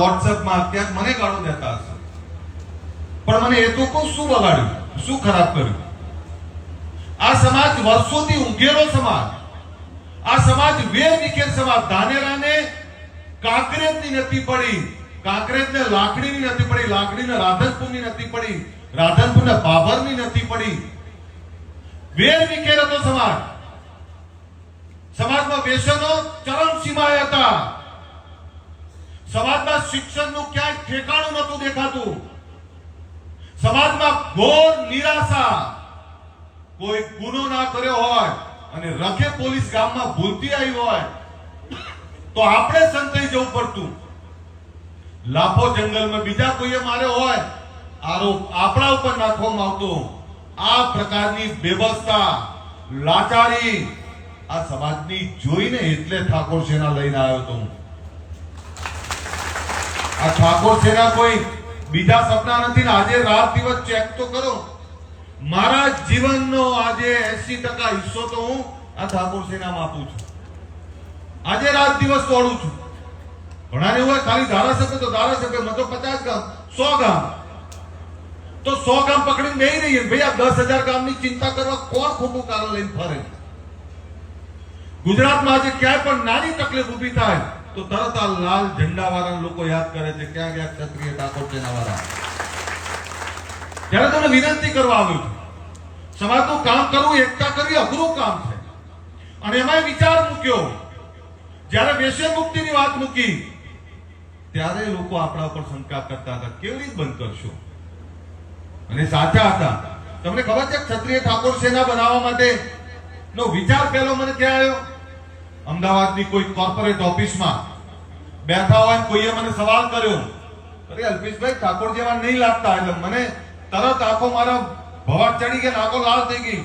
વોટ્સએપમાં ક્યાંક મને ગાળો દેતા હશે, પણ મને એ તો કહું, શું બગાડ્યું, શું ખરાબ કર્યું? આ સમાજ વર્ષોથી ઊંઘેલો સમાજ, આ સમાજ વેર વિખેર સમાજ. ધાનેરાને કાંકરેજની નથી પડી, કાંકરેજને લાકડીની નથી પડી, લાકડીને રાધનપુરની નથી પડી, રાધનપુરને બાબરની નથી પડી. વેર વિખેર હતો સમાજ. સમાજમાં વ્યસનો ચરમસીમાએ હતા. સમાજમાં શિક્ષણનું ક્યાંય ઠેકાણું નહોતું દેખાતું. સમાજમાં ઘોર નિરાશા. કોઈ ગુનો ના કર્યો હોય અને રખે પોલીસ ગામમાં ભૂલતી આવી હોય તો આપણે સંતાઈ જવું પડતું. લાફો જંગલમાં બીજા કોઈએ માર્યો હોય, આરોપ આપણા ઉપર નાખવામાં આવતો. આ પ્રકારની વ્યવસ્થા, લાચારી આ સમાજની જોઈને એટલે ઠાકોર સેના લઈને આવ્યો હતો. આ ઠાકોર સેના કોઈ બીજા સપના નથી ને. આજે રાત દિવસ ચેક તો કરો. મારા જીવનનો આજે 80% હિસ્સો તો હું આ ઠાકોર સેનામાં આપું છું. આજે રાત દિવસ દોડું છું. ઘણાને હોય ખાલી ધારાસભ્ય તો ધારાસભ્ય, મેં તો 50 ગામ 100 ગામ તો 100 ગામ પકડીને બેહી રહીએ. ભાઈ આ 10,000 ગામની ચિંતા કરવા કોણ ખોટું કારણ લઈને ફરે? ગુજરાતમાં આજે ક્યાંય પણ નાની તકલીફ ઊભી થાય તો તરત આ લાલ ઝંડા વાળા લોકો યાદ કરે છે, ક્યાં ગયા ક્ષત્રિય ઠાકોર સેના વાળા. ત્યારે તમને વિનંતી કરવા આવ્યું છું, સમાજનું કામ કરવું, એકતા કરવી અઘરું કામ છે. અને એમાં વિચાર મૂક્યો, જ્યારે વ્યસન મુક્તિની વાત મૂકી ત્યારે લોકો આપણા ઉપર શંકા કરતા હતા, કેવી રીતે બંધ કરશો? અને સાચા હતા. તમને ખબર છે ક્ષત્રિય ઠાકોર સેના બનાવવા માટે નો વિચાર પહેલો મને ક્યાં આવ્યો? અમદાવાદની કોઈ કોર્પોરેટ ઓફિસમાં બેઠા હોય, કોઈએ મને સવાલ કર્યો, અરે અલ્પેશભાઈ ઠાકોર જેવા નહીં લાગતા. એટલે મને તરત આંખો મારા ભવાટ ચડી ગયા, આંખો લાલ થઈ ગઈ.